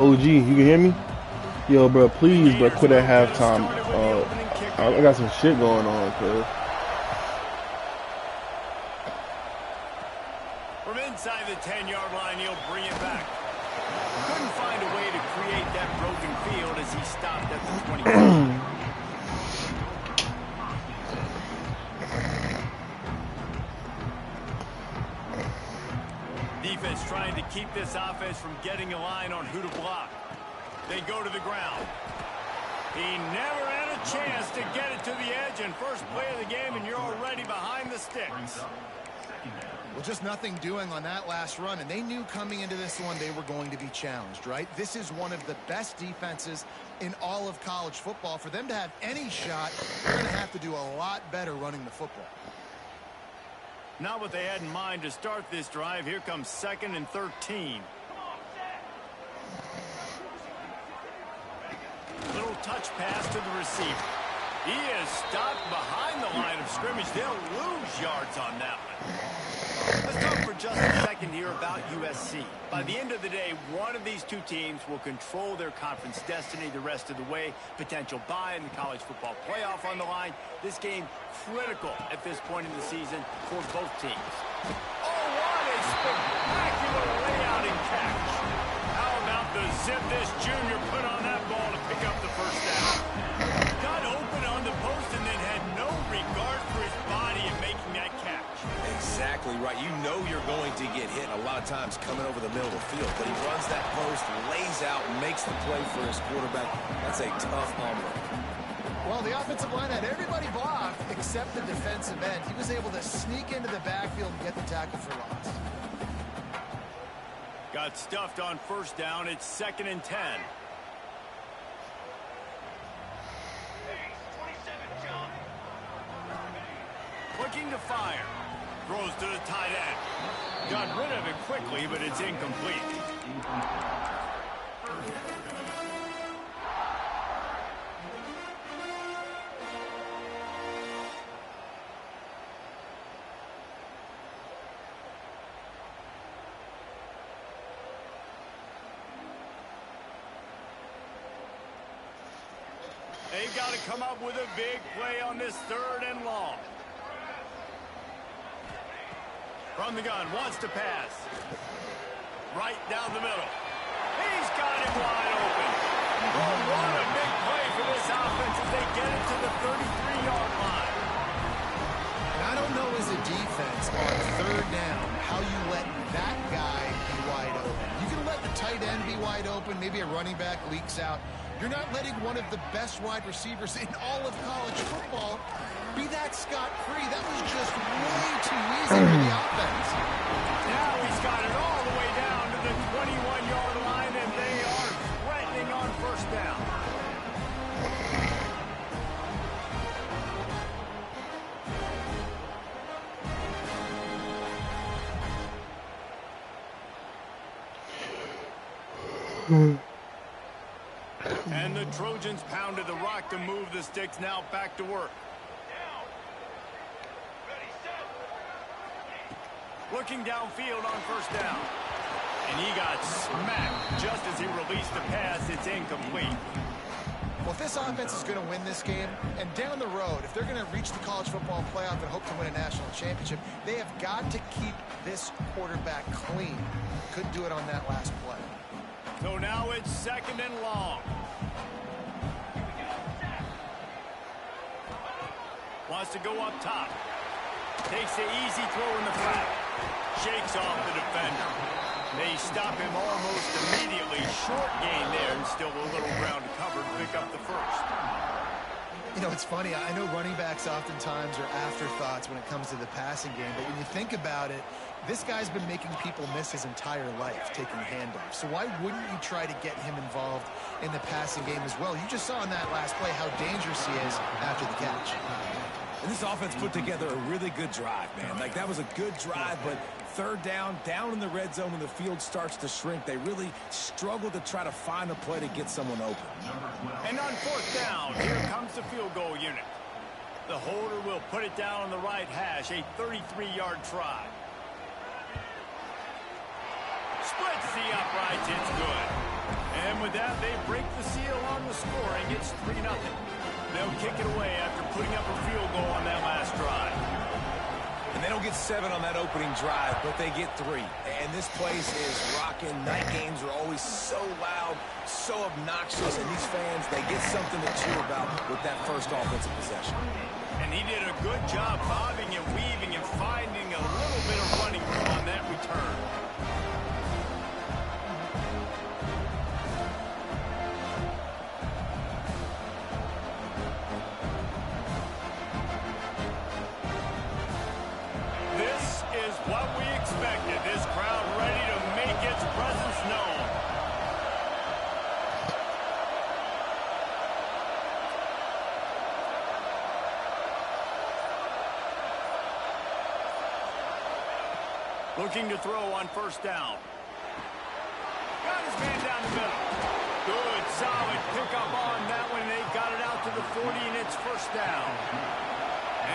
OG, you can hear me? Yo, bro, please, bro, quit at halftime. I got some shit going on, cuz. From inside the 10-yard line, he'll bring it back. Couldn't find a way to create that broken field as he stopped at the 20. Defense trying to keep this offense from getting a line on who to block. They go to the ground. He never had a chance to get it to the edge, and first play of the game, and you're already behind the sticks. Well, just nothing doing on that last run, and they knew coming into this one they were going to be challenged, right? This is one of the best defenses in all of college football. For them to have any shot, they're going to have to do a lot better running the football. Not what they had in mind to start this drive. Here comes 2nd and 13. Little touch pass to the receiver. He is stopped behind the line of scrimmage. They'll lose yards on that one. Let's talk for just a second here about USC. By the end of the day, one of these two teams will control their conference destiny the rest of the way. Potential bye in the college football playoff on the line. This game critical at this point in the season for both teams. Oh, what a spectacular layout and catch. How about the zip this junior put on that ball to pick up the first down? Got open on the post and then had no regard for his body in making that catch. Exactly right. You know you're going to get hit a lot of times coming over the middle of the field, but he runs that post, lays out, makes the play for his quarterback. That's a tough omelet. Well, the offensive line had everybody blocked except the defensive end. He was able to sneak into the backfield and get the tackle for loss. Got stuffed on first down. It's 2nd and 10. Looking to fire. Throws to the tight end. Got rid of it quickly, but it's incomplete. They've got to come up with a big play on this 3rd and long. From the gun, wants to pass. Right down the middle. He's got it wide open. Oh, what a big play for this offense as they get it to the 33-yard line. And I don't know as a defense on 3rd down how you let that guy be wide open. You can let the tight end be wide open. Maybe a running back leaks out. You're not letting one of the best wide receivers in all of college football be that scot-free. That was just way too easy for the offense. Now he's got it all the way down to the 21-yard line, and they are threatening on first down. And the Trojans pounded the rock to move the sticks. Now back to work. Looking downfield on first down. And he got smacked just as he released the pass. It's incomplete. Well, if this offense is going to win this game, and down the road, if they're going to reach the college football playoff and hope to win a national championship, they have got to keep this quarterback clean. Couldn't do it on that last play. So now it's 2nd and long. Wants to go up top. Takes the easy throw in the flat. Shakes off the defender. They stop him almost immediately. Short gain there, and still a little ground to cover to pick up the first. You know, it's funny. I know running backs oftentimes are afterthoughts when it comes to the passing game, but when you think about it, this guy's been making people miss his entire life taking handoffs. So why wouldn't you try to get him involved in the passing game as well? You just saw in that last play how dangerous he is after the catch. And this offense put together a really good drive, man. Like, that was a good drive, but 3rd down in the red zone when the field starts to shrink, they really struggle to try to find a play to get someone open. And on 4th down, here comes the field goal unit. The holder will put it down on the right hash, a 33-yard try. Splits the uprights, it's good. And with that, they break the seal on the scoring. It's 3-0. They'll kick it away after putting up a field goal on that last drive. And they don't get 7 on that opening drive, but they get 3. And this place is rocking. Night games are always so loud, so obnoxious, and these fans, they get something to cheer about with that first offensive possession. And he did a good job bobbing and weaving and finding a little bit of running room on that return. This is what we expected. This crowd ready to make its presence known. Looking to throw on first down. Got his man down the middle. Good, solid pickup on that one. They got it out to the 40, and it's first down.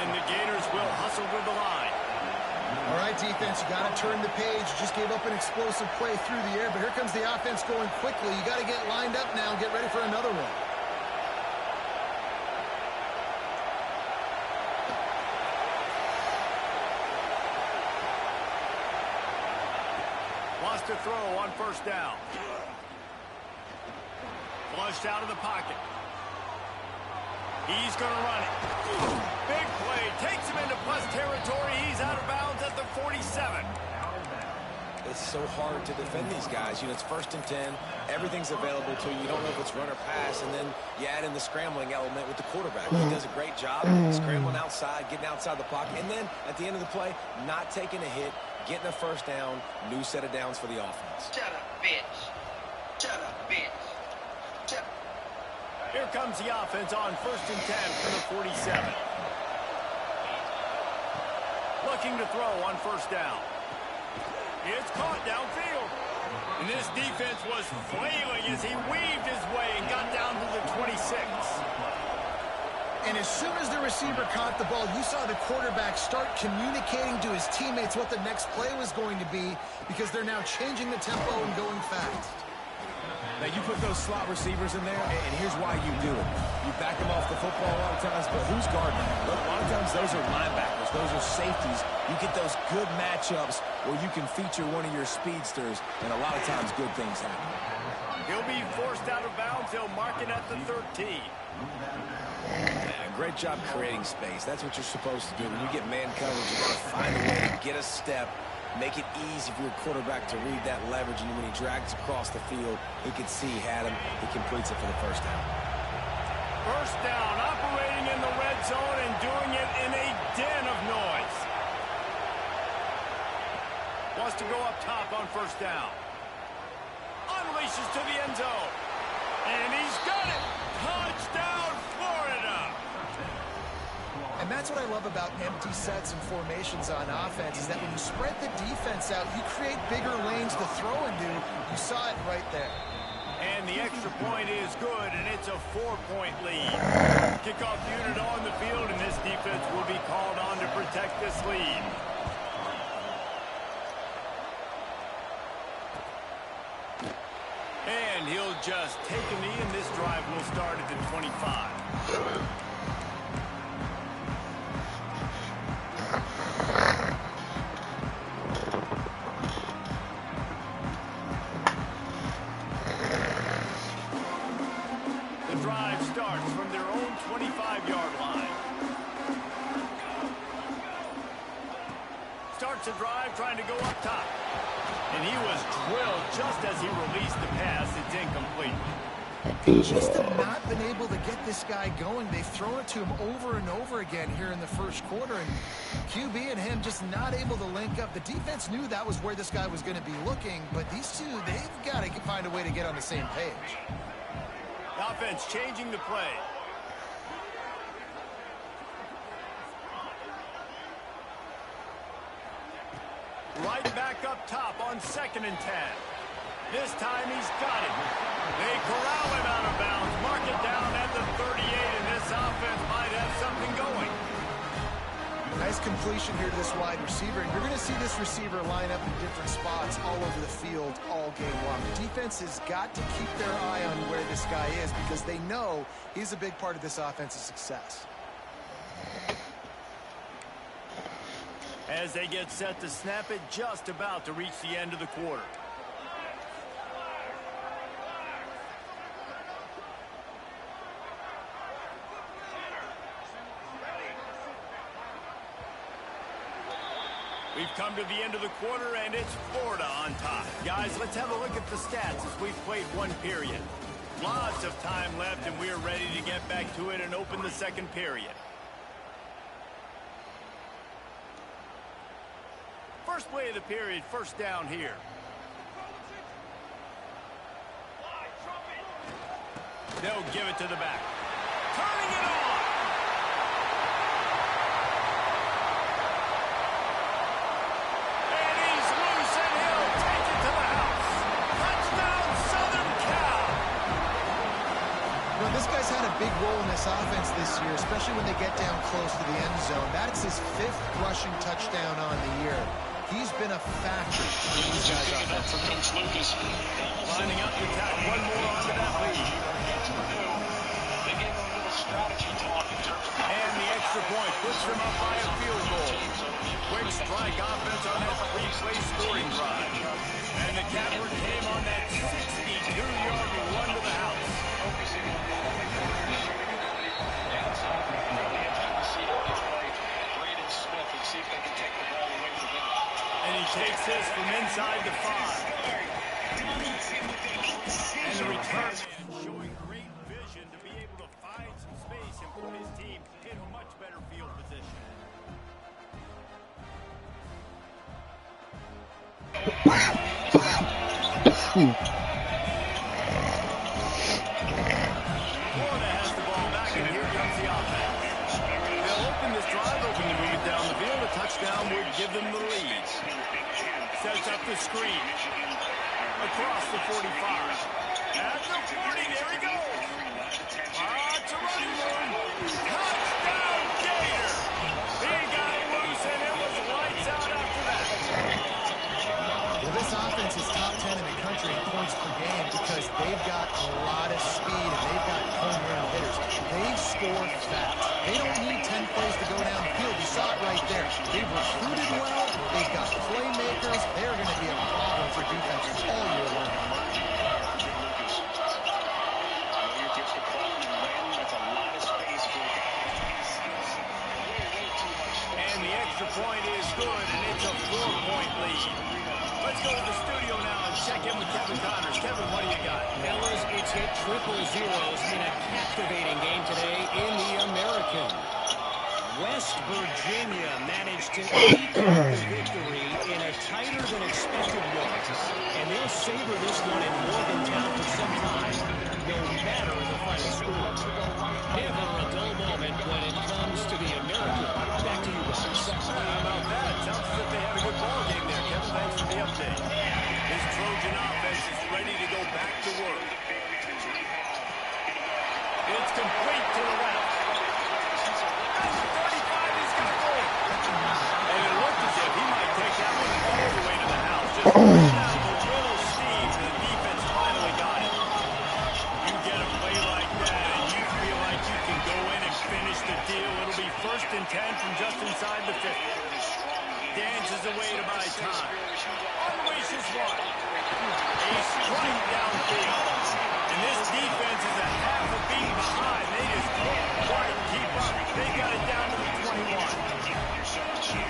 And the Gators will hustle to the line. All right, defense, you got to turn the page. You just gave up an explosive play through the air, but here comes the offense going quickly. You got to get lined up now and get ready for another one. Wants to throw on first down. Flushed out of the pocket. He's going to run it. Big play. Takes him into plus territory. He's out of bounds at the 47. It's so hard to defend these guys. You know, it's 1st and 10. Everything's available to you. You don't know if it's run or pass, and then you add in the scrambling element with the quarterback. He does a great job scrambling outside, getting outside the pocket, and then at the end of the play, not taking a hit, getting a first down, new set of downs for the offense. Shut up, bitch. Shut up, bitch. Shut up. Here comes the offense on 1st and 10 from the 47. Looking to throw on first down. It's caught downfield. And this defense was flailing as he weaved his way and got down to the 26. And as soon as the receiver caught the ball, you saw the quarterback start communicating to his teammates what the next play was going to be, because they're now changing the tempo and going fast. Now, you put those slot receivers in there, and here's why you do it. You back them off the football a lot of times, but who's guarding them? A lot of times those are linebackers. Those are safeties. You get those good matchups where you can feature one of your speedsters, and a lot of times good things happen. He'll be forced out of bounds. They'll mark it at the 13. Yeah, great job creating space. That's what you're supposed to do. When you get man coverage, you got to find a way to get a step, make it easy for your quarterback to read that leverage, and when he drags across the field, he can see he had him. He completes it for the first down. First down, operating in the red zone and doing it in a den of noise. Wants to go up top on first down. Unleashes to the end zone. And he's got it. Touchdown, Florida. And that's what I love about empty sets and formations on offense, is that when you spread the defense out, you create bigger lanes to throw into. You saw it right there. And the extra point is good, and it's a 4-point lead. Kickoff unit on the field, and this defense will be called on to protect this lead. And he'll just take a knee, and this drive will start at the 25. The drive starts from their own 25-yard line. Starts a drive trying to go up top. And he was drilled just as he released the pass. It's incomplete. They just have not been able to get this guy going. They've thrown it to him over and over again here in the first quarter, and QB and him just not able to link up. The defense knew that was where this guy was going to be looking, but these two, they've got to find a way to get on the same page. The offense changing the play. Right back up top on 2nd and 10. This time he's got it. They corral him out of bounds. Mark it down at the 38, and this offense might have something going. Nice completion here to this wide receiver, and you're going to see this receiver line up in different spots all over the field all game long. The defense has got to keep their eye on where this guy is because they know he's a big part of this offense's success. As they get set to snap it, just about to reach the end of the quarter. We've come to the end of the quarter, and it's Florida on top. Guys, let's have a look at the stats as we've played one period. Lots of time left, and we're ready to get back to it and open the second period. First play of the period, first down here. They'll give it to the back. Turning it on! And he's loose, and he'll take it to the house. Touchdown, Southern Cal! Well, this guy's had a big role in this offense this year, especially when they get down close to the end zone. That's his 5th rushing touchdown on the year. He's been a factor for these guys offensively. Lining up to tack one more onto that lead. And the extra point puts them up by a field goal. Quick strike offense on that 3-play scoring drive. And the capper came on that 62-yard run to the house. And he takes this from inside the 5. And the return man showing great vision to be able to find some space and put his team in much better field position. Florida has the ball back, and here comes the offense. They'll open this drive, open to move it down the field. A touchdown would give them the lead. Sets up the screen. Across the 45. At the 40, there he goes. Lots of running room. Touchdown, Gator. He got loose, and it was lights out after that. Well, this offense is top 10 in the country in points per game because they've got a lot of speed and they've got home run hitters. They score fast. They don't need 10 plays to go down the field. You saw it right there. They've recruited well. They've got playmakers. They're going to be a problem for defenses all year long. And the extra point is good, and it's a 4-point lead. Let's go to the studio now and check in with Kevin Connors. Kevin, what do you got? Fellas, it's hit triple zeros in a captivating game today in the American. West Virginia managed to eke out the victory in a tighter than expected one. And they'll savor this one in Morgantown for some time, no matter the final score. Never a dull moment when it comes to the American. Back to you guys. How about that? Sounds as if they had a good ball game there, Kevin. Thanks for the update. This Trojan offense is ready to go back to work. It's complete to the left. And the 35 is going to go. And it looked as if he might take that one all the way to the house. Just out of a little steam, the defense finally got it. You get a play like that, and you feel like you can go in and finish the deal. It'll be 1st and 10 from just inside the 50. Dances away to buy time. Unleashes one. A strike downfield. And this defense is a half a beat behind. They just can't quite keep up. They got it down to the 21.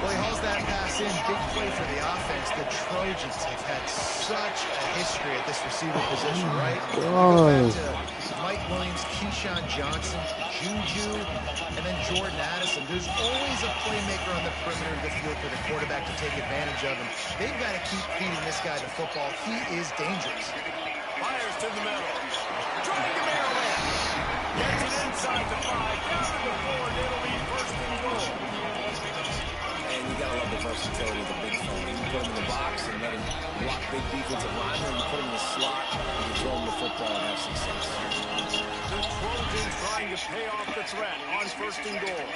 Well, he hauls that pass in. Big play for the offense. The Trojans have had such a history at this receiver position, right? You go back to Mike Williams, Keyshawn Johnson, Juju, and then Jordan Addison. There's always a playmaker on the perimeter of the field for the quarterback to take advantage of him. They've got to keep feeding this guy the football. He is dangerous. Fires to the middle. Trying to Maryland. Gets it inside the 5. Down to the 4. And it'll be 1st and goal. And you got to love the versatility of the big phone. You can put him in the box and let him block big defensive linemen. You put him in the slot and you throw him the football and have success. The Trojans trying to pay off the threat on 1st and goal.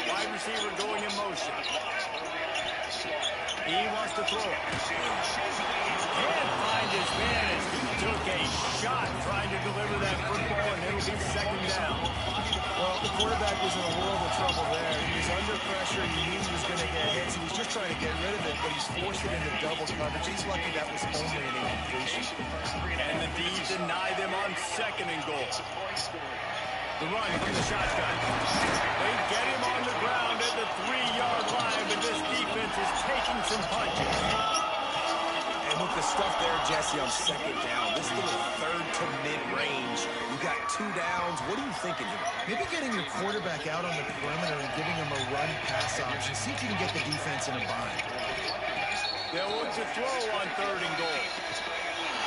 Wide receiver going in motion. He wants to throw it. Can't find his man as he took a shot trying to deliver that football, and it'll be second down. Well, the quarterback was in a world of trouble there. He was under pressure. He knew he was going to get hit, so he's just trying to get rid of it, but he's forced it into double coverage. He's lucky that was only an incompletion. And the D deny them on second and goal. The run from the shotgun. They get him on the ground at the 3-yard line, but this defense is taking some punches. And with the stuff there, Jesse, on second down, this little third to mid-range, you got 2 downs. What are you thinking here? Maybe getting your quarterback out on the perimeter and giving him a run-pass option. See if you can get the defense in a bind. They'll look to throw on third and goal.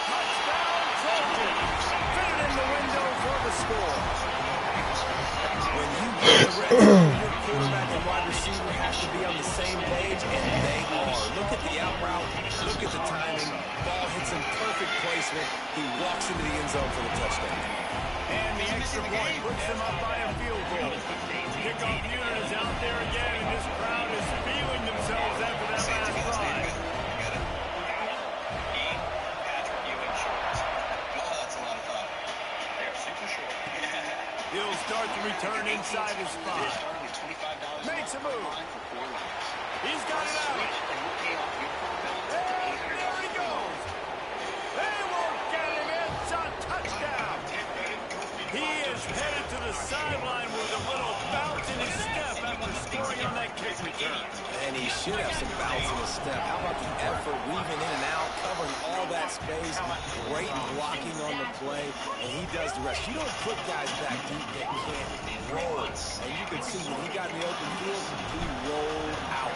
Touchdown, Trojans! Fit it in the window for the score. When you get the red zone, your quarterback and wide receiver have to be on the same page, and they are. Look at the out route. Look at the timing. Ball hits in perfect placement. He walks into the end zone for the touchdown. And the extra point puts them up by a field goal. Kickoff unit is out there again, and this crowd is feeling themselves after that last drive. He'll start to return inside his spot. Makes a move. He's got it out. And there he goes. They won't get him. It's a touchdown. He is headed to the sideline with a little bounce in his step after scoring on that kick return. And he should have some bounce in his step. How about the effort, weaving in and out, covering all that space, great blocking on the play, and he does the rest. You don't put guys back deep that can't roll. And you can see when he got in the open field, he rolled out.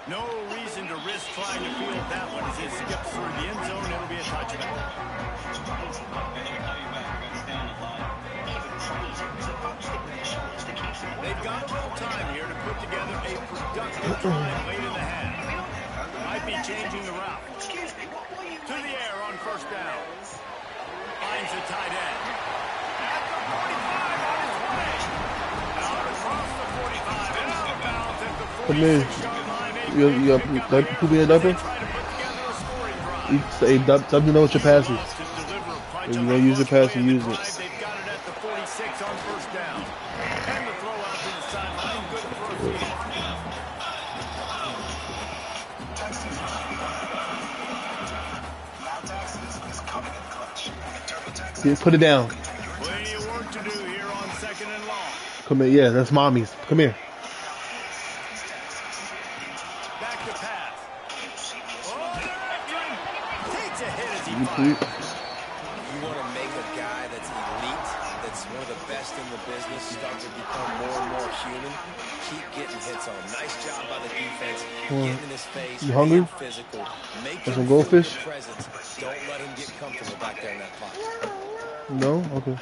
No reason to risk trying to field that one as it skips through the end zone. It'll be a touchdown. They've got a little time here to put together a productive drive late in the half. Might be changing the route. To the air on first down. Finds the tight end. At the 45 on his way. Out across the 45 and out of bounds at the 46-yard line. You put me in a diaper? You say, let me know what your pass is. If you're going to use your pass, you use it. They've got it at the 46 on first down. And the throw out to the sideline. Good for a field. Yeah, put it down. Plenty of work to do here on second and long. Come here. Yeah, that's mommy's. Come here. Back to pass. Oh, they're after him. Takes a hit as he You fires. You want to make a guy that's elite, that's one of the best in the business, start to become more and more human. Keep getting hits on him. Nice job by the defense. Getting in his face. You hungry? Being physical. Make Want him some goldfish? feel your presence. Don't let him get comfortable back there in that pocket. No? Okay.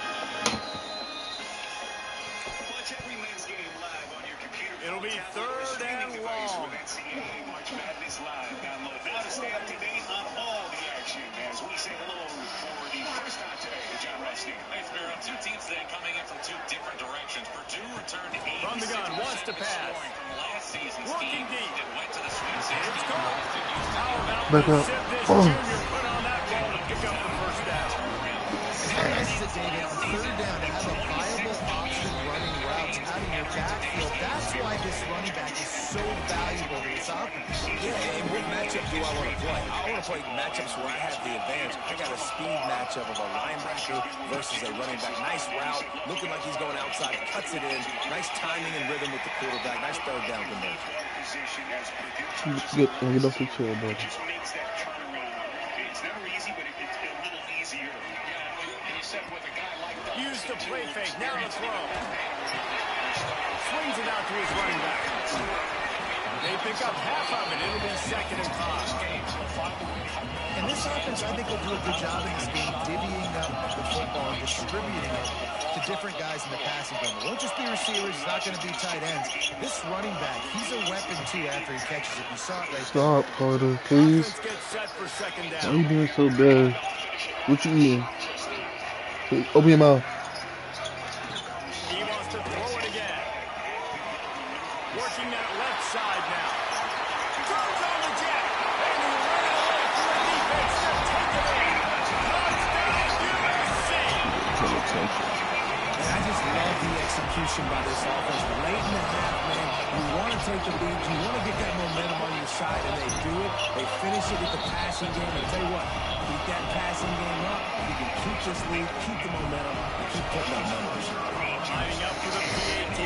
It'll be third and long. Two teams then coming in from two different directions. Purdue returned 80 From the gun, wants to pass. from last season's Looking team deep. that went to the Sweet 16. It's caught. How about Back the up. zip this Oh. junior put on that ball to pick up the first down. This is a day down, third down, to have a viable option running routes out of your backfield. That's why this running back is so valuable to this offense. Yeah, and what matchup do I want to play? I want to play matchups where I have the advantage. I got a speed matchup of a linebacker versus a running back. Nice route, looking like he's going outside, cuts it in. Nice timing and rhythm with the quarterback. Nice third down conversion. Get off the chair, bro. Just makes that turnaround. It's never easy, but it's a little easier. Yeah, and you said with a guy like that. Use the play fake, now the throw. Swings it out to his running back. They pick up half of it. It'll be second and 5. And this offense, I think, will do a good job in this game, divvying up the football and distributing it to different guys in the passing game. It won't just be receivers. It's not going to be tight ends. This running back, he's a weapon, too, after he catches it. You saw it right there. Stop, Carter, please. Offense gets set for second Why down. you doing so bad? What you eating? Open your mouth. He wants to throw it again. Working that left side now. Throws on the jet. And he ran away from the defense to take it in. Touchdown, USC. I just love the execution by this offense. Late in the half, man, you want to take the lead. You want to get that momentum on your side, and they do it. They finish it with the passing game. And tell you what, keep that passing game up. You can keep this lead, keep the momentum, and keep putting up numbers. Lining up for the PAT.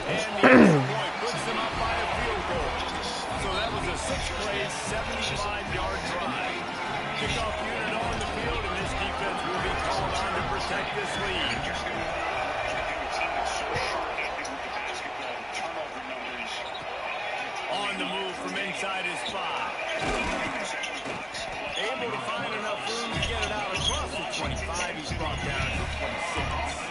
And the extra point puts them up by a field goal. So that was a 6-play, 75-yard drive. Kickoff unit on the field, and this defense will be called on to protect this lead. On the move from inside his 5. Able to find enough room to get it out across the 25. He's brought down to 26.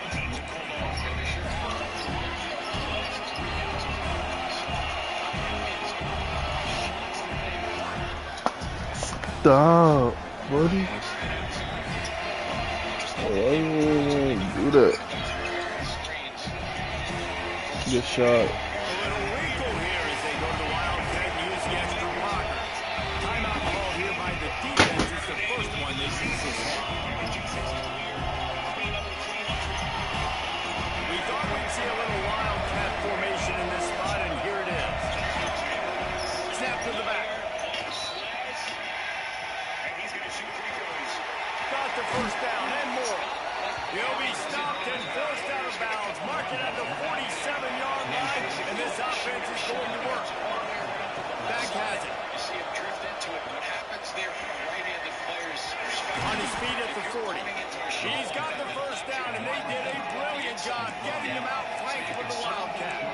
Stop, buddy. Hey, do that. Good shot. A little wrinkle here as they go to the Wildcat and use the extra blocker. Timeout call here by the defense. It's the first one they've used this far. We thought we'd see a little Wildcat formation in this spot, and here it is. Snap to the back. Got the first down and more. He'll be stopped and forced out of bounds. Mark it at the 47-yard line, and this offense is going to work. Back has it. You see him drift into it. What happens there from a right-handed player's perspective? On his feet at the 40. He's got the first down, and they did a brilliant job getting him out flanked with the Wildcat.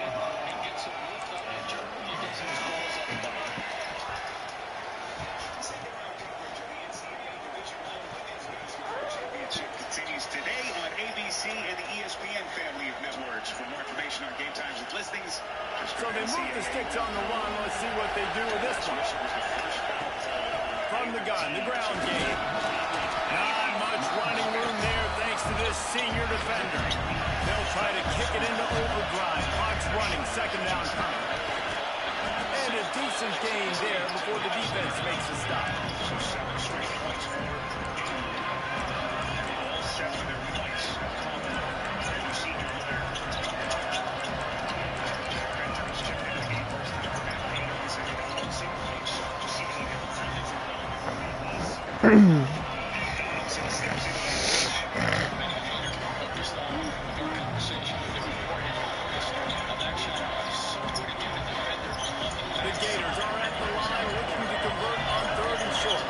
Continues today on ABC and the ESPN family of networks. For more information on game times and listings, So they move the sticks on the run. Let's see what they do with this one. From the gun, the ground game. Not much running room there thanks to this senior defender. They'll try to kick it into overdrive. Clock's running, second down coming. And a decent gain there before the defense makes a stop. The Gators are at the line looking to convert on 3rd and short.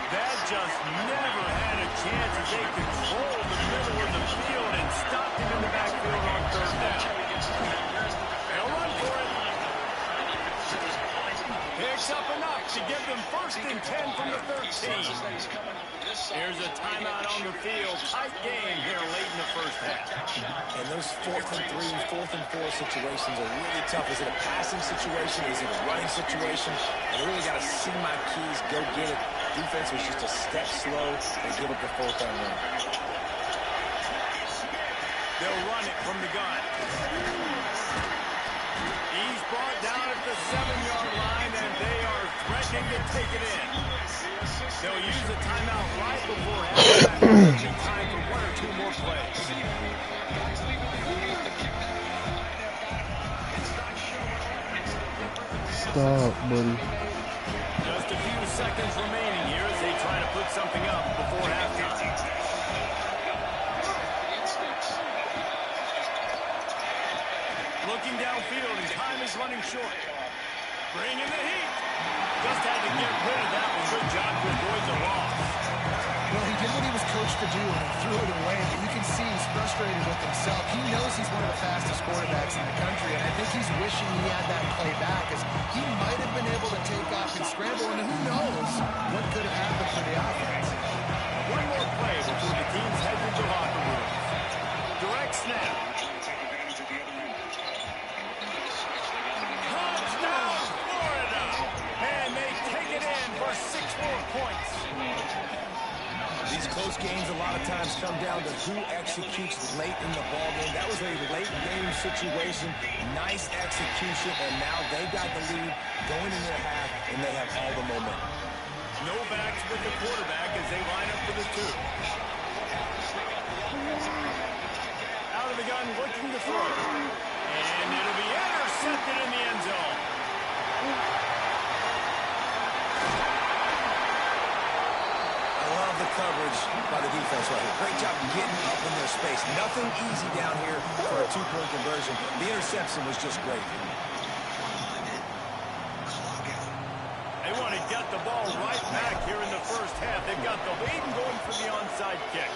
That just never had a chance as they controlled the middle of the field and stopped him in the backfield on 3rd down. They'll run for it. Picks up enough to give them 1st and 10 from the 13. Here's a timeout on the field. Tight game here late in the first half. And those 4th and 3, 4th and 4 situations are really tough. Is it a passing situation? Is it a running situation? I really got to see my keys, go get it. Defense was just a step slow and give up the 4th down run. They'll run it from the gun. He's brought down at the 7-yard line, and they are threatening to take it in. They'll use a timeout right before halftime. There'll be time for 1 or 2 more plays. Stop, buddy. Just a few seconds remaining here as they try to put something up before halftime. Looking downfield, and time is running short. Bringing the heat. Just had to get rid of that one. Good job to avoid the loss. Well, he did what he was coached to do, and he threw it away. But you can see he's frustrated with himself. He knows he's one of the fastest quarterbacks in the country, and I think he's wishing he had that play back, as he might have been able to take off and scramble, and who knows what could have happened for the offense. One more play before the teams head to the locker room. Direct snap. Touchdown! down to who executes late in the ball game. That was a late game situation. Nice execution, and now they got the lead going into the half, and they have all the momentum. No backs with the quarterback as they line up for the two. Out of the gun, looking to throw. And it'll be intercepted in the end zone. I love the coverage by the defense right here. Great job getting up in their space. Nothing easy down here for a two-point conversion. The interception was just great. They want to get the ball right back here in the first half. They've got the lead and going for the onside kick.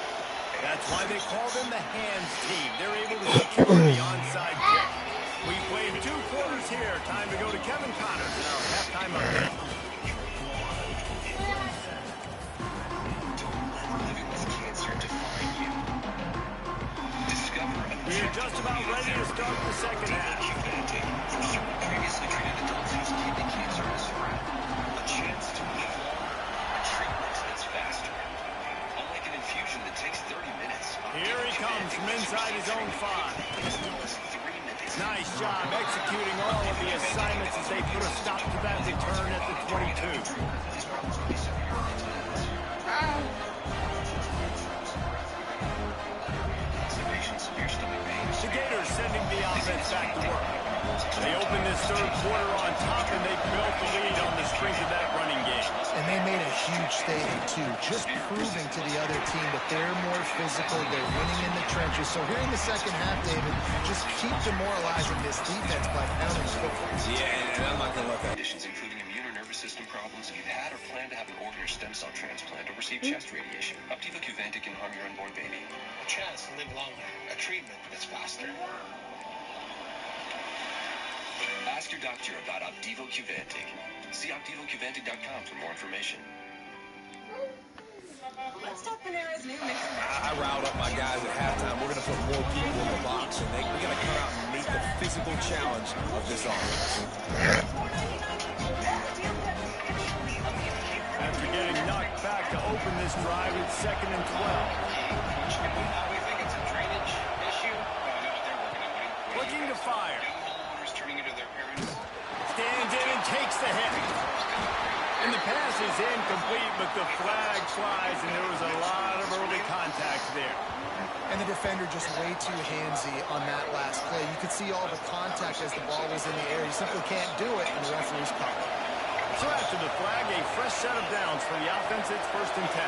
That's why they call them the hands team. They're able to secure the onside kick. We played 2 quarters here. Time to go to Kevin Connors in our halftime update. We're just about ready to start the second half. Previously treated adults whose kidney cancer is spread. A chance to live longer. A treatment that's faster. Unlike an infusion that takes 30 minutes. Here he comes from inside his own 5. Nice job executing all of the assignments as they put a stop to that return at the 22. The Gators sending the offense back to work. They open this third quarter on top, and they built the lead on the strength of that running game. And they made a huge statement, too, just proving to the other team that they're more physical, they're winning in the trenches. So here in the second half, David, just keep demoralizing this defense by pounding the football. Yeah, and I'm not going to look at it. Conditions including immune or nervous system problems, if you've had or plan to have an organ or stem cell transplant or receive chest radiation, Opdivo Qvantic can harm your unborn baby. A chance to live longer. A treatment that's faster. Ask your doctor about Opdivo Qvantic. See OpdivoQvantic.com for more information. Let's talk Panera's new mix. I riled up my guys at halftime. We're going to put more people in the box, and we're going to come out and meet the physical challenge of this offense. After getting knocked back to open this drive, it's 2nd and 12. We think it's a drainage issue. Looking to fire. Homeowners turning into their parents. Stands in and takes the hit. And the pass is incomplete, but the flag flies, and there was a lot of early contact there. And the defender just way too handsy on that last play. You could see all the contact as the ball was in the air. You simply can't do it, and the referee's called. So after the flag, a fresh set of downs for the offense. It's 1st and 10.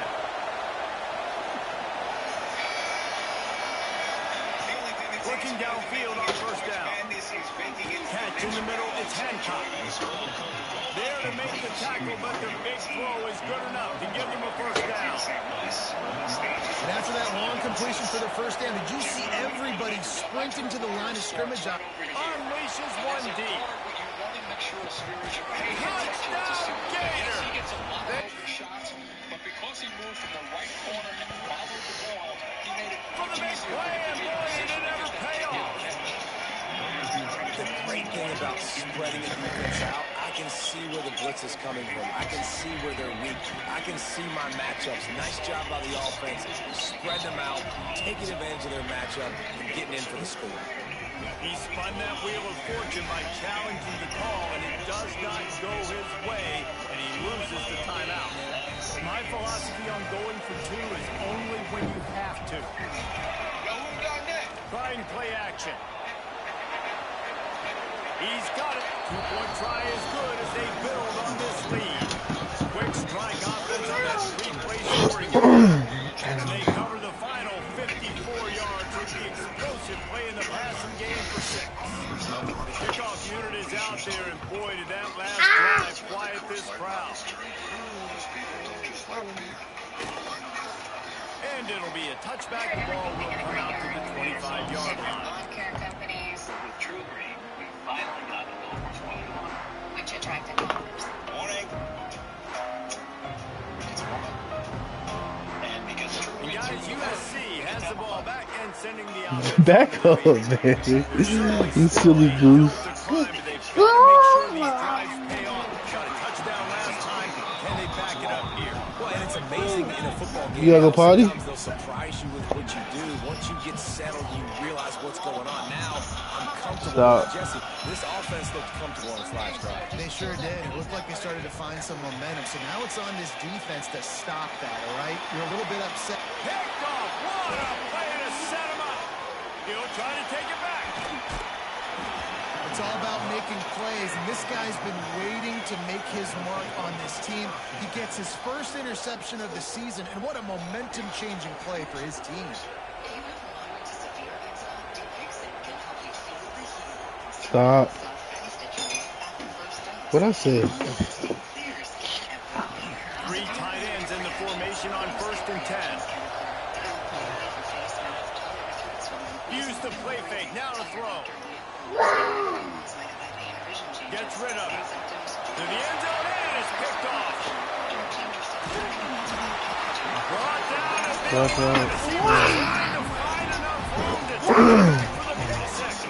Looking downfield on 1st down. Catch in the middle, it's Hancock. There to make the tackle, but the big throw is good enough to give them a 1st down. And after that long completion for the 1st down, did you see everybody sprinting to the line of scrimmage? Unleashes one deep. Touchdown, Gator! He gets a lot of open shots, but because he moved from the right corner and followed the ball, he made it For the big play, and boy, did it ever pay off. The great thing about spreading a defense out, I can see where the blitz is coming from. I can see where they're weak. I can see my matchups. Nice job by the offense. Spread them out, taking advantage of their matchup, and getting in for the score. He spun that wheel of fortune by challenging the call, and it does not go his way, and he loses the timeout. My philosophy on going for 2 is only when you have to. Trying play action. He's got it. 2-point try is good as they build on this lead. Quick strike offense on that 3-play scoring unit. And they cover the final 54 yards with the explosive play in the passing game for 6. The kickoff unit is out there, and boy, did that last drive quiet this crowd. And it'll be a touchback. The ball will come out to the 25-yard line. With True Green, we finally got a little more what we wanted. Which attracted commerce. Morning. It's warm. And because True And Green's guys, here, USC has the ball back and sending the offense. Back up, man. You silly goose. They've got to make sure these drives pay off. Got a touchdown last time. Can they back it up here? Well, and it's amazing in a football game. You gotta go potty? Sometimes they'll surprise you with what you do. Once you get settled, you realize what's going on. Now, I'm comfortable. Stop. Jesse, this offense looked comfortable on its last drive. They sure did. It looked like they started to find some momentum. So now it's on this defense to stop that, all right? You're a little bit upset. Picked off. What a play to set him up. He'll try to take it back. It's all about making plays, and this guy's been waiting to make his mark on this team. He gets his first interception of the season, and what a momentum-changing play for his team. Stop. What I said? 3 tight ends in the formation on 1st and 10. Use the play fake. Now to throw. Gets rid of it. To the end zone and it's picked off. Brought down a bit. That's right. Trying to find enough room to take it back for the pick six.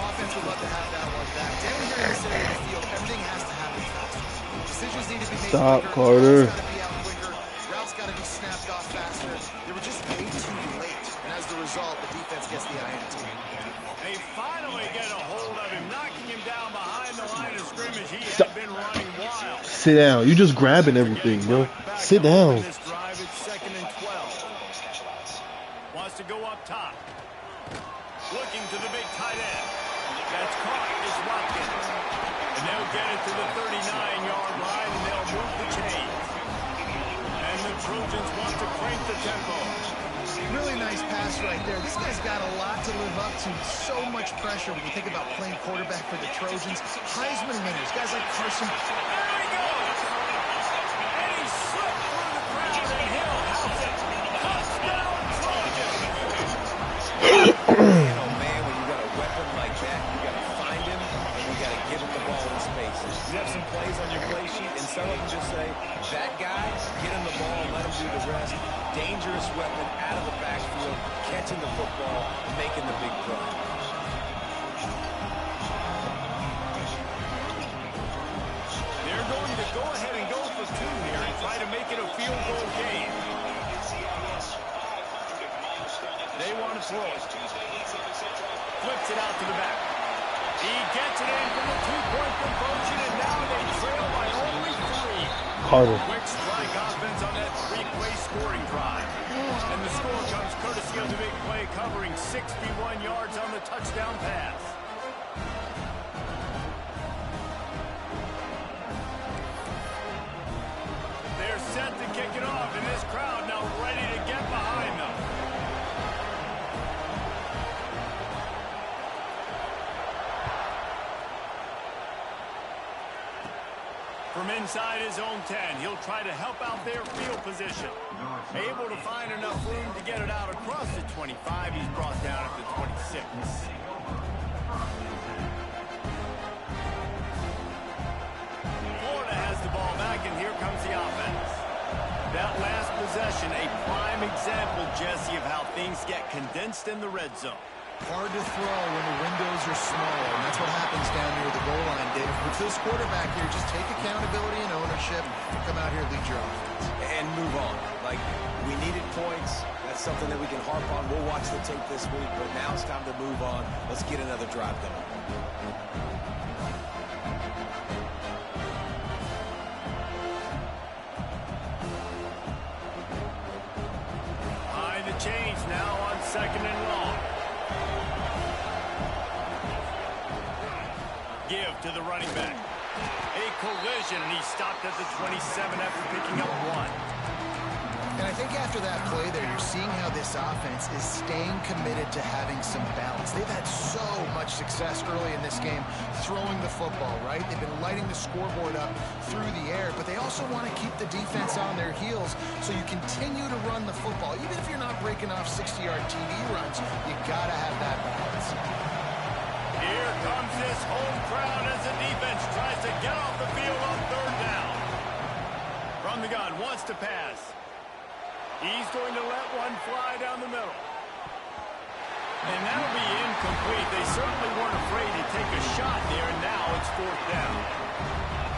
Offense would love to have that one back. Down here in this area of the field, everything has to happen faster. Decisions need to be made Stop, quicker. Carter. Routes got to be out quicker. Routes got to be snapped off faster. They were just way too late. And as the result, the defense gets the INT. They finally get a hold of him, knocking him down behind the line of scrimmage. He Stop. had been running wild. Sit down. You just grabbing everything, bro. Sit down. This drive, it's 2nd and 12. Wants to go up top. Looking to the big tight end. That's caught. It's Watkins. And they'll get it to the 39-yard line, and they'll move the chains. And the Trojans want to crank the tempo. Really nice pass right there. This guy's got a lot to live up to. So much pressure when you think about playing quarterback for the Trojans. Heisman winners, guys like Carson. There he goes. And he slipped through the crowd, and Hill house it. Touchdown, Trojans. Oh, man, when you got a weapon like that, you got to find him, and you got to give him the ball in space. You have some plays on your play sheet, and some of them just say, that guy, get him the ball, let him do the rest. Dangerous weapon out of the backfield, catching the football, making the big play. They're going to go ahead and go for 2 here and try to make it a field goal game. They want to throw it. Flips it out to the back. He gets it in for the 2-point conversion, and now they trail by only 3. Carter. Quick strike offense on that 3-play scoring drive. And the score comes courtesy of the big play, covering 61 yards on the touchdown pass. They're set to kick it off, and this crowd now ready to get behind them. From inside his own 10, he'll try to help out their field position. Able to find enough room to get it out across the 25. He's brought down at the 26. Florida has the ball back, and here comes the offense. That last possession, a prime example, Jesse, of how things get condensed in the red zone. Hard to throw when the windows are small, and that's what happens down near the goal line, Dave. With this quarterback here, just take accountability and ownership. Come out here, lead your offense. And move on. Like, we needed points. That's something that we can harp on. We'll watch the tape this week, but now it's time to move on. Let's get another drive going. Behind the chains now on 2nd and long. Give to the running back. A collision, and he stopped at the 27 after picking up 1. And I think after that play there, you're seeing how this offense is staying committed to having some balance. They've had so much success early in this game throwing the football, right? They've been lighting the scoreboard up through the air, but they also want to keep the defense on their heels so you continue to run the football. Even if you're not breaking off 60-yard TD runs, you got to have that balance. Here comes this home crowd as the defense tries to get off the field on 3rd down. From the gun, wants to pass. He's going to let one fly down the middle. And that'll be incomplete. They certainly weren't afraid to take a shot there, and now it's 4th down.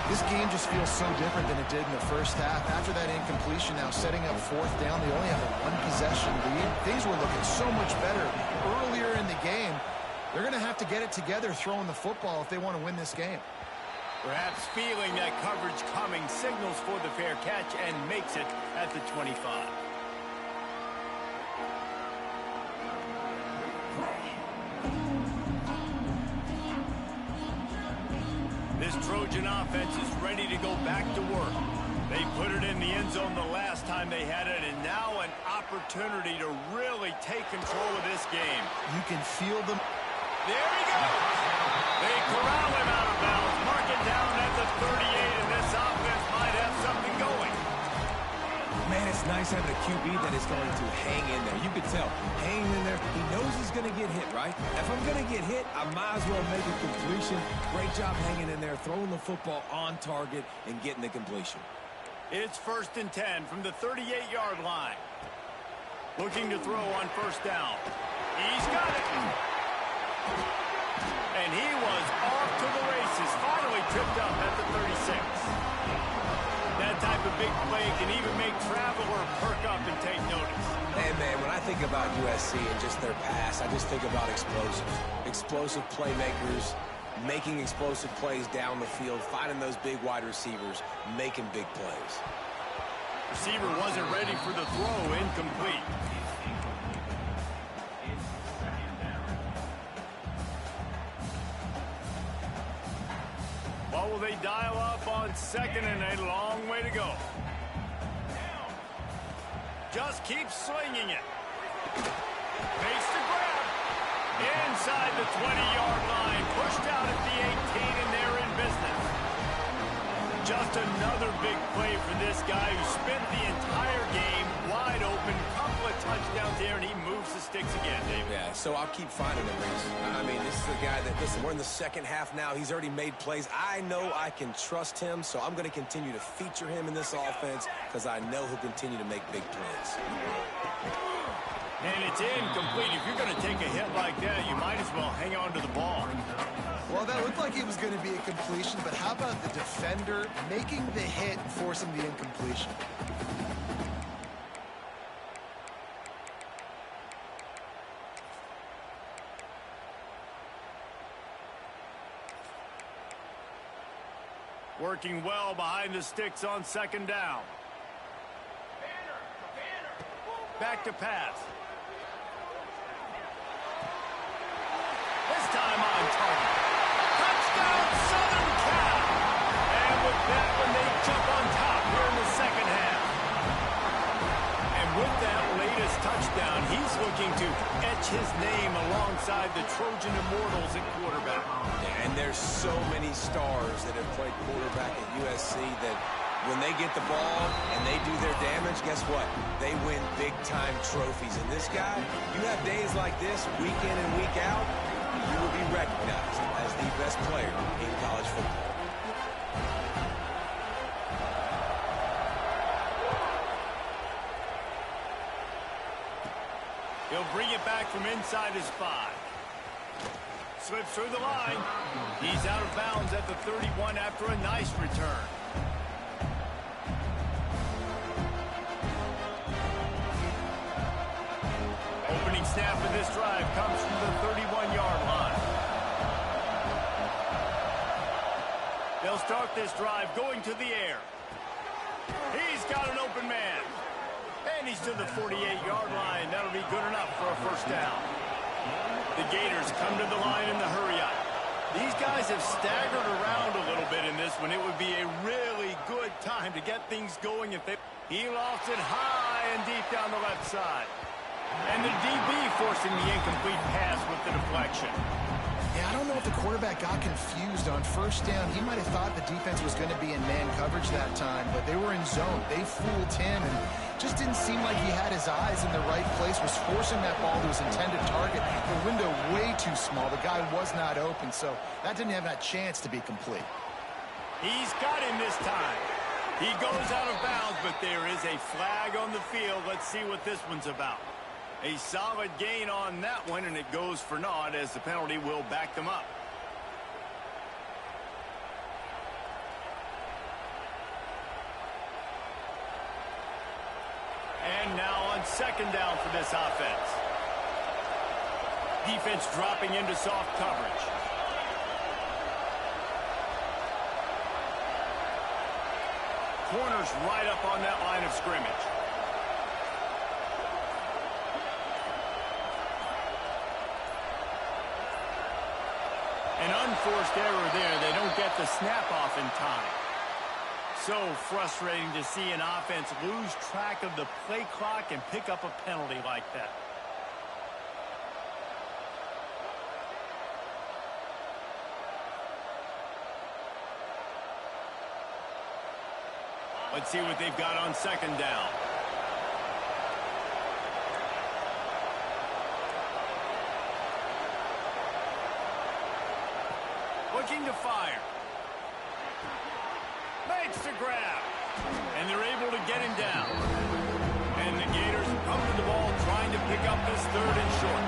This game just feels so different than it did in the first half. After that incompletion, now setting up 4th down, they only have a 1-possession lead. Things were looking so much better earlier in the game. They're going to have to get it together throwing the football if they want to win this game. Perhaps feeling that coverage coming, signals for the fair catch and makes it at the 25. This Trojan offense is ready to go back to work. They put it in the end zone the last time they had it, and now an opportunity to really take control of this game. You can feel them. There he goes. They corral him out of bounds, mark it down at the 38, and this offense might have something going. Man, it's nice having a QB that is going to hang in there. You can tell, hanging in there, he knows he's going to get hit, right? If I'm going to get hit, I might as well make a completion. Great job hanging in there, throwing the football on target, and getting the completion. It's 1st and 10 from the 38-yard line. Looking to throw on 1st down. He's got it. And he was off to the races, finally tripped up at the 36. That type of big play can even make Traveler perk up and take notice. And man, when I think about USC and just their pass, I just think about explosive. Explosive playmakers, making explosive plays down the field, finding those big wide receivers, making big plays. Receiver wasn't ready for the throw, incomplete. What will they dial up on 2nd and a long way to go? Just keep slinging it. Face the grab. Inside the 20-yard line. Pushed out at the 18, and they're in business. Just another big play for this guy who spent the entire game wide open. Couple of touchdowns there, and he moves the sticks again, David. Yeah, so I'll keep finding him, Reese. I mean, this is a guy that, listen, we're in the 2nd half now. He's already made plays. I know I can trust him, so I'm going to continue to feature him in this offense because I know he'll continue to make big plays. And it's incomplete. If you're going to take a hit like that, you might as well hang on to the ball. Well, that looked like it was going to be a completion, but how about the defender making the hit and forcing the incompletion? Working well behind the sticks on 2nd down. Back to pass. This time on target. Touchdown, Southern Cal! And with that one, they jump on top here in the 2nd half. And with that latest touchdown, he's looking to etch his name alongside the Trojan Immortals at quarterback. Yeah, and there's so many stars that have played quarterback at USC that when they get the ball and they do their damage, guess what? They win big-time trophies. And this guy, you have days like this, week in and week out, you will be recognized as the best player in college football. He'll bring it back from inside his 5. Slips through the line. He's out of bounds at the 31 after a nice return. Opening snap of this drive comes from the 31-yard line. They'll start this drive going to the air. He's got an open man. And he's to the 48-yard line. That'll be good enough for a 1st down. The Gators come to the line in the hurry-up. These guys have staggered around a little bit in this one. It would be a really good time to get things going if they... He lofts it high and deep down the left side. And the DB forcing the incomplete pass with the deflection. Yeah, I don't know if the quarterback got confused on 1st down. He might have thought the defense was going to be in man coverage that time, but they were in zone. They fooled him and just didn't seem like he had his eyes in the right place, was forcing that ball to his intended target. The window way too small. The guy was not open, so that didn't have that chance to be complete. He's got him this time. He goes out of bounds, but there is a flag on the field. Let's see what this one's about. A solid gain on that one, and it goes for naught as the penalty will back them up. second down for this offense. Defense dropping into soft coverage. Corners right up on that line of scrimmage. An unforced error there. They don't get the snap off in time. So frustrating to see an offense lose track of the play clock and pick up a penalty like that. Let's see what they've got on second down. Looking to fire. Makes the grab. And they're able to get him down. And the Gators come to the ball trying to pick up this third and short.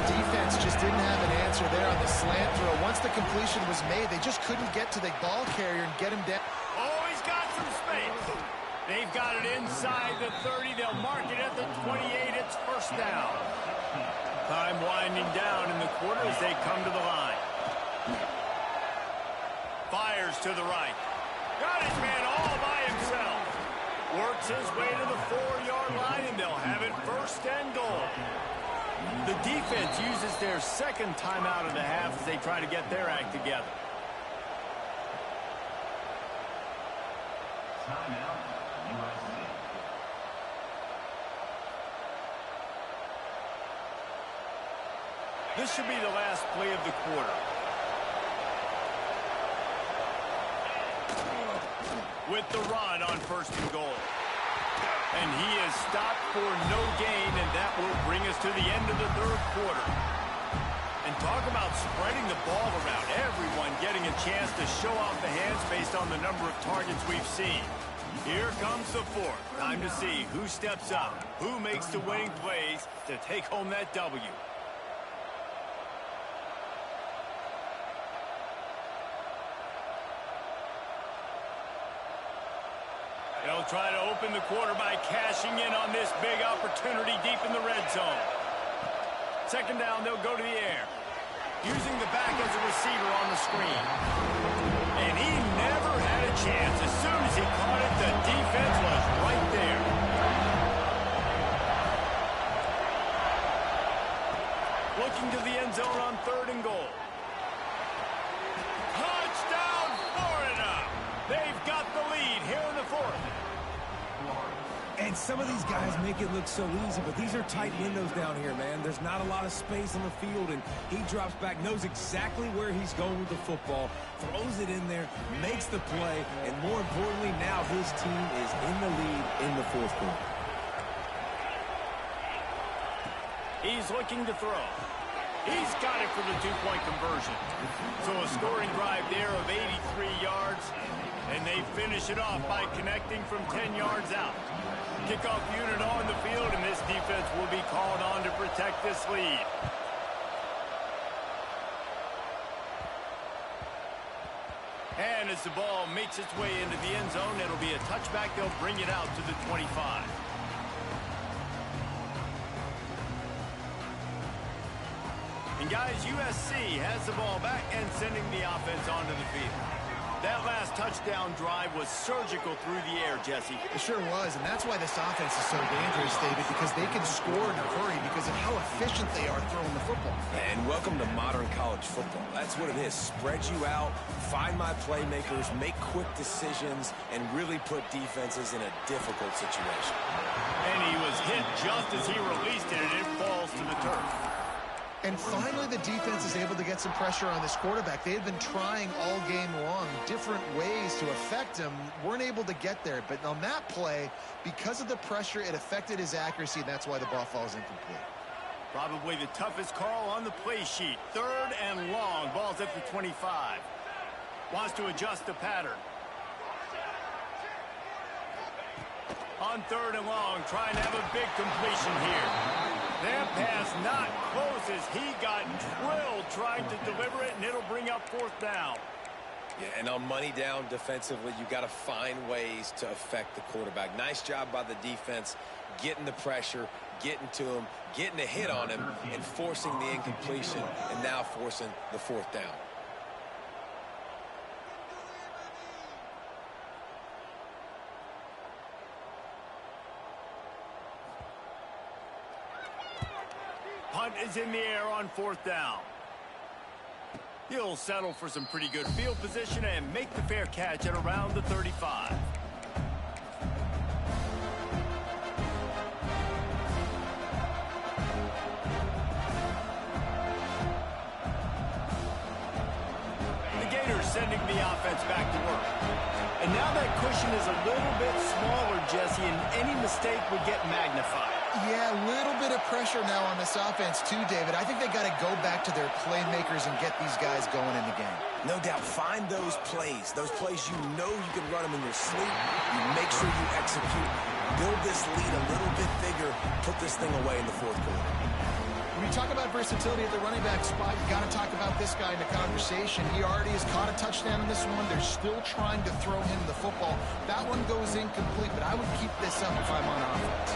Defense just didn't have an answer there on the slant throw. Once the completion was made, they just couldn't get to the ball carrier and get him down. Oh, he's got some space. They've got it inside the 30. They'll mark it at the 28. It's first down. Time winding down in the quarter as they come to the line. Fires to the right. Got his man all by himself. Works his way to the 4-yard line, and they'll have it first and goal. The defense uses their second timeout of the half as they try to get their act together. Timeout, USC. This should be the last play of the quarter. With the run on first and goal. And he is stopped for no gain, and that will bring us to the end of the third quarter. And talk about spreading the ball around. Everyone getting a chance to show off the hands based on the number of targets we've seen. Here comes the fourth. Time to see who steps up, who makes the winning plays to take home that W. They'll try to open the quarter by cashing in on this big opportunity deep in the red zone. Second down, they'll go to the air. Using the back as a receiver on the screen. And he never had a chance. As soon as he caught it, the defense was right there. Looking to the end zone on third and goal. Touchdown, Florida! They've got the lead here in the fourth. And some of these guys make it look so easy, but these are tight windows down here, man. There's not a lot of space on the field, and he drops back, knows exactly where he's going with the football, throws it in there, makes the play, and more importantly, now his team is in the lead in the fourth quarter. He's looking to throw. He's got it for the two-point conversion. So a scoring drive there of 83 yards, and they finish it off by connecting from 10 yards out. Kickoff unit on the field, and this defense will be called on to protect this lead. And as the ball makes its way into the end zone, it'll be a touchback. They'll bring it out to the 25. And guys, USC has the ball back and sending the offense onto the field. That last touchdown drive was surgical through the air, Jesse. It sure was, and that's why this offense is so dangerous, David, because they can score in a hurry because of how efficient they are throwing the football. And welcome to modern college football. That's what it is. Spread you out, find my playmakers, make quick decisions, and really put defenses in a difficult situation. And he was hit just as he released it, and it falls to the turf. And finally, the defense is able to get some pressure on this quarterback. They had been trying all game long different ways to affect him, weren't able to get there. But on that play, because of the pressure, it affected his accuracy, and that's why the ball falls incomplete. Probably the toughest call on the play sheet. Third and long. Ball's at the 25. Wants to adjust the pattern. On third and long, trying to have a big completion here. That pass not close as he got drilled trying to deliver it, and it'll bring up fourth down. Yeah, and on money down defensively, you got to find ways to affect the quarterback. Nice job by the defense, getting the pressure, getting to him, getting a hit on him, and forcing the incompletion, and now forcing the fourth down. Punt is in the air on fourth down. He'll settle for some pretty good field position and make the fair catch at around the 35. The Gators sending the offense back to work. And now that cushion is a little bit smaller, Jesse, and any mistake would get magnified. Yeah, a little bit of pressure now on this offense too, David. I think they got to go back to their playmakers and get these guys going in the game. No doubt. Find those plays you know you can run them in your sleep. You make sure you execute. Build this lead a little bit bigger. Put this thing away in the fourth quarter. When you talk about versatility at the running back spot, you got to talk about this guy in the conversation. He already has caught a touchdown in this one. They're still trying to throw him the football. That one goes incomplete, but I would keep this up if I'm on offense.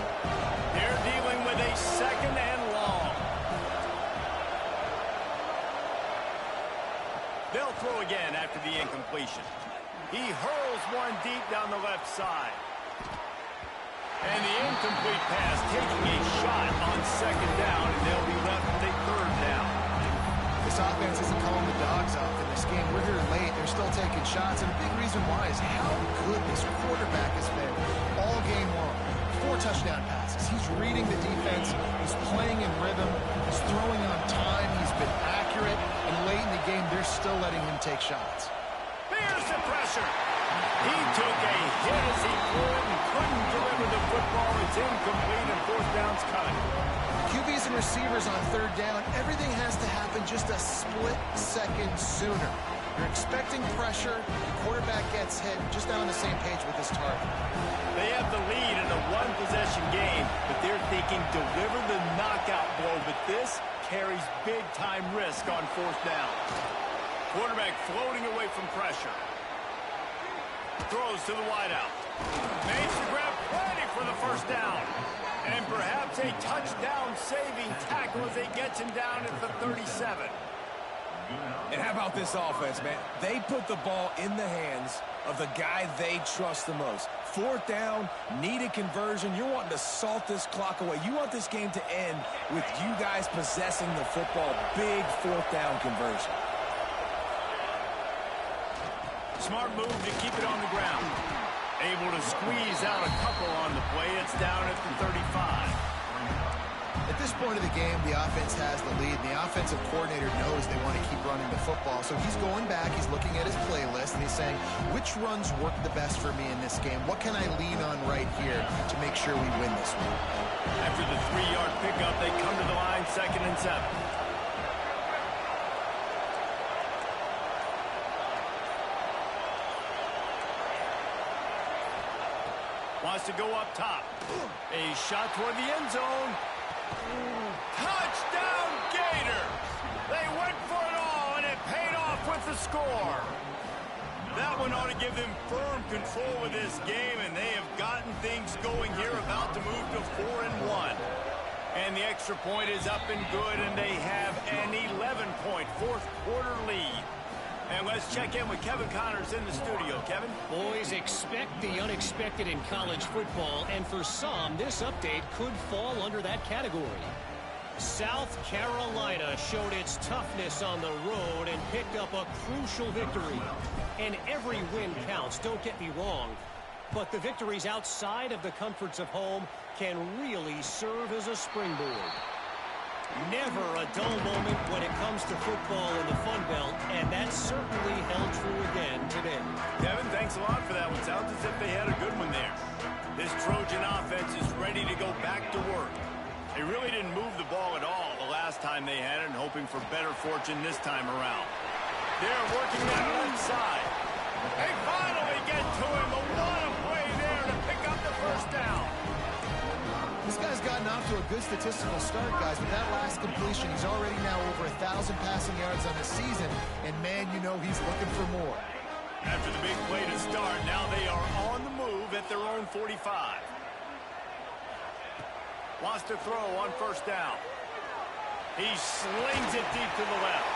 They're dealing with a second and long. They'll throw again after the incompletion. He hurls one deep down the left side. And the incomplete pass taking a shot on second down, and they'll be left with a third down. This offense isn't calling the dogs off in this game. We're here late. They're still taking shots, and a big reason why is how good this quarterback has been all game long. 4 touchdown passes. He's reading the defense. He's playing in rhythm. He's throwing on time. He's been accurate. And late in the game, they're still letting him take shots. Here's the pressure. He took a hit as he threw it and couldn't deliver the football. It's incomplete and fourth down's coming. QBs and receivers on third down, everything has to happen just a split second sooner. You're expecting pressure. The quarterback gets hit, just not on the same page with his target. They have the lead in a one-possession game, but they're thinking deliver the knockout blow. But this carries big-time risk on fourth down. Quarterback floating away from pressure. Throws to the wideout. Makes the grab, ready for the first down. And perhaps a touchdown-saving tackle as they get him down at the 37. And how about this offense, man? They put the ball in the hands of the guy they trust the most. Fourth down, needed conversion. You're wanting to salt this clock away. You want this game to end with you guys possessing the football. Big fourth down conversion. Smart move to keep it on the ground. Able to squeeze out a couple on the play. It's down at the 35. At this point of the game, the offense has the lead. The offensive coordinator knows they want to keep running the football. So he's going back, he's looking at his playlist, and he's saying, which runs work the best for me in this game? What can I lean on right here to make sure we win this one? After the 3-yard pickup, they come to the line, 2nd and 7. Wants to go up top. A shot toward the end zone. Touchdown, Gator! They went for it all, and it paid off with the score. That one ought to give them firm control of this game, and they have gotten things going here, about to move to 4-1. And the extra point is up and good, and they have an 11-point fourth quarter lead. And let's check in with Kevin Connors in the studio. Kevin? Boys, expect the unexpected in college football, and for some, this update could fall under that category. South Carolina showed its toughness on the road and picked up a crucial victory. And every win counts, don't get me wrong. But the victories outside of the comforts of home can really serve as a springboard. Never a dull moment when it comes to football in the Fun Belt, and that certainly held true again today. Kevin, thanks a lot for that one. Sounds as if they had a good one there. This Trojan offense is ready to go back to work. They really didn't move the ball at all the last time they had it, and hoping for better fortune this time around. They're working that left side. They finally get to him. A lot of play there to pick up the first down. This guy's gotten off to a good statistical start, guys. With that last completion, he's already now over 1,000 passing yards on the season. And, man, you know he's looking for more. After the big play to start, now they are on the move at their own 45. Wants to throw on first down. He slings it deep to the left.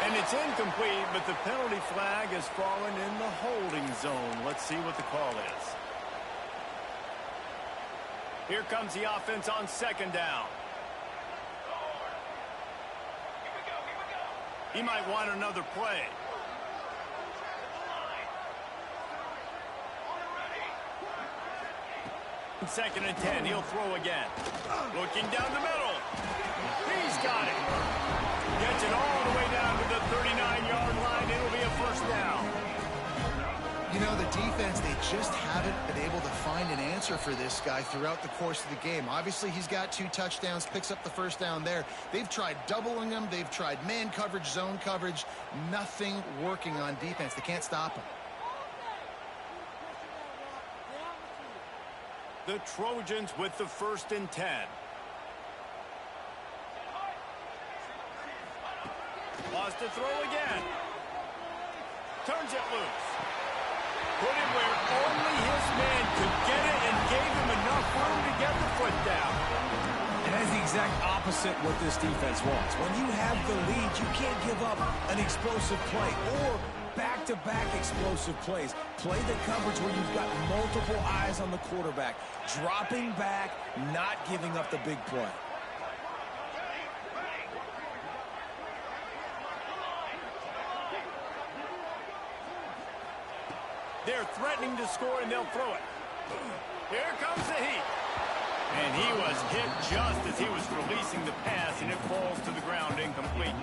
And it's incomplete, but the penalty flag has fallen in the holding zone. Let's see what the call is. Here comes the offense on second down. He might want another play. Second and 10, he'll throw again. Looking down the middle. He's got it. Gets it all the way down to the 39-yard line. It'll be a first down. You know, the defense, they just haven't been able to find an answer for this guy throughout the course of the game. Obviously, he's got 2 touchdowns, picks up the first down there. They've tried doubling him. They've tried man coverage, zone coverage. Nothing working on defense. They can't stop him. The Trojans with the first and 10. Wants to throw again. Turns it loose. Put it where only his man could get it and gave him enough room to get the foot down. And that's the exact opposite what this defense wants. When you have the lead, you can't give up an explosive play or back-to-back explosive plays. Play the coverage where you've got multiple eyes on the quarterback. Dropping back, not giving up the big play. They're threatening to score, and they'll throw it. Here comes the heat. And he was hit just as he was releasing the pass, and it falls to the ground incomplete.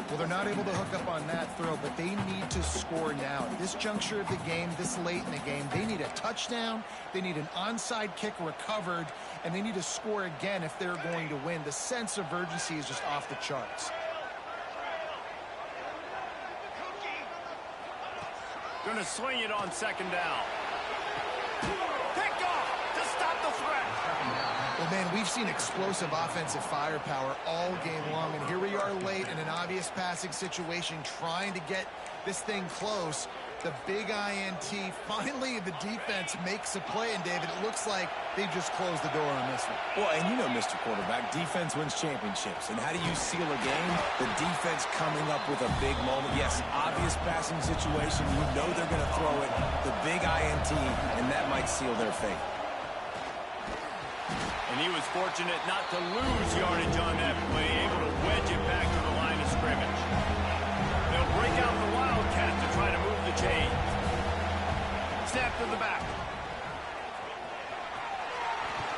Well, they're not able to hook up on that throw, but they need to score now. At this juncture of the game, this late in the game, they need a touchdown, they need an onside kick recovered, and they need to score again if they're going to win. The sense of urgency is just off the charts. Going to swing it on second down. Picked off to stop the threat. Well, man, we've seen explosive offensive firepower all game long, and here we are late in an obvious passing situation trying to get this thing close. The big INT, finally the defense makes a play, and David, it looks like they just closed the door on this one. Well, and you know, Mr. Quarterback, defense wins championships. And how do you seal a game? The defense coming up with a big moment. Yes, obvious passing situation. You know they're going to throw it. The big INT, and that might seal their fate. And he was fortunate not to lose yardage on that play, able to wedge it back to the line of scrimmage. They'll break out the Wildcat to try to move the chains. Snap to the back.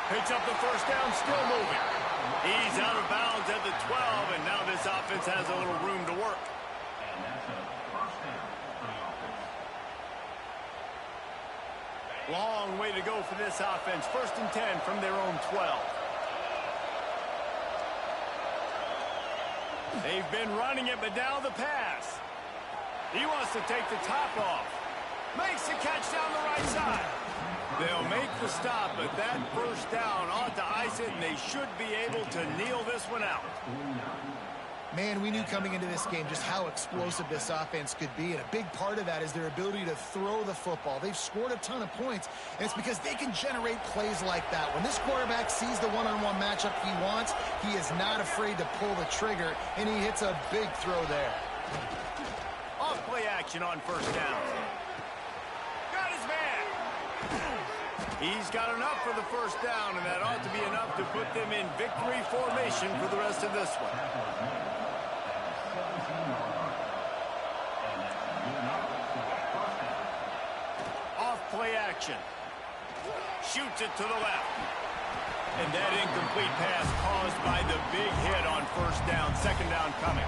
Picks up the first down, still moving. He's out of bounds at the 12, and now this offense has a little room to work. And that's a first down for the offense. Long way to go for this offense. First and 10 from their own 12. They've been running it, but now the pass. He wants to take the top off. Makes the catch down the right side. They'll make the stop, but that first down ought to ice it, and they should be able to kneel this one out. Man, we knew coming into this game just how explosive this offense could be, and a big part of that is their ability to throw the football. They've scored a ton of points, and it's because they can generate plays like that. When this quarterback sees the one-on-one matchup he wants, he is not afraid to pull the trigger, and he hits a big throw there. Off play action on first down. Got his man. He's got enough for the first down, and that ought to be enough to put them in victory formation for the rest of this one. Off play action. Shoots it to the left. And that incomplete pass caused by the big hit on first down. Second down coming.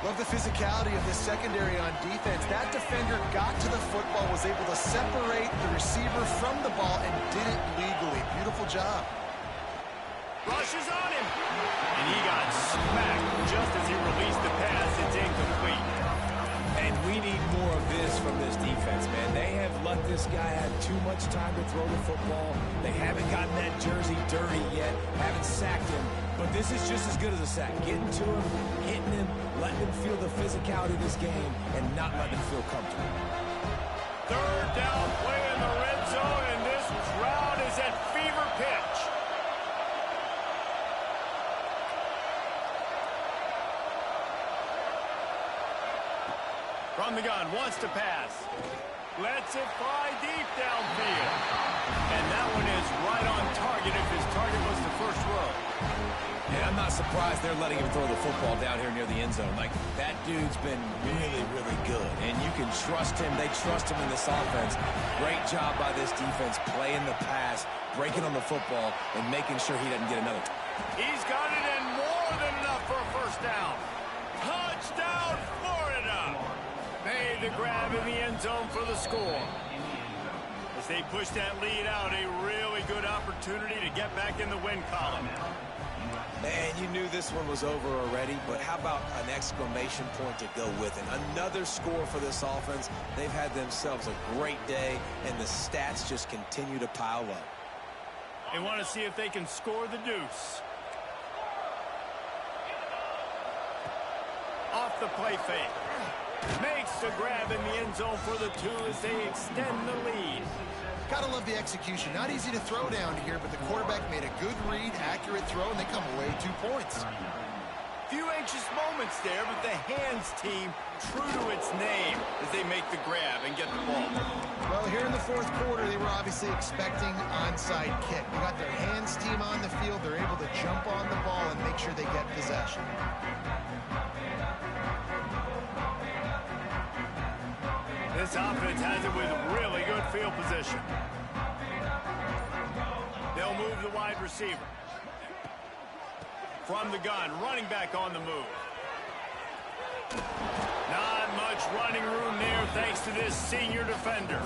Love the physicality of this secondary on defense. That defender got to the football, was able to separate the receiver from the ball, and did it legally. Beautiful job. Rushes on him. And he got smacked just as he released the pass. It's incomplete. And we need more of this from this defense, man. They have let this guy have too much time to throw the football. They haven't gotten that jersey dirty yet, haven't sacked him. But this is just as good as a sack. Getting to him, hitting him, letting him feel the physicality of this game, and not letting him feel comfortable. Third down play in the red zone, and this crowd is at fever pitch. From the gun, wants to pass. Lets it fly deep downfield. And that one is right on target if his target was the first row. And I'm not surprised they're letting him throw the football down here near the end zone. Like, that dude's been really, really good. And you can trust him. They trust him in this offense. Great job by this defense playing the pass, breaking on the football, and making sure he doesn't get another. He's got it in more than enough for a first down. Touchdown, Florida! Made the grab in the end zone for the score. As they push that lead out, a really good opportunity to get back in the win column. Man, you knew this one was over already, but how about an exclamation point to go with it? Another score for this offense. They've had themselves a great day, and the stats just continue to pile up. They want to see if they can score the deuce. Off the play fake. Makes the grab in the end zone for the two as they extend the lead. Gotta love the execution. Not easy to throw down here, but the quarterback made a good read, accurate throw, and they come away 2 points. Few anxious moments there, but the hands team true to its name as they make the grab and get the ball. Well, here in the fourth quarter, they were obviously expecting onside kick. They got their hands team on the field. They're able to jump on the ball and make sure they get possession. This offense has it with really good field position. They'll move the wide receiver. From the gun, running back on the move. Not much running room there thanks to this senior defender.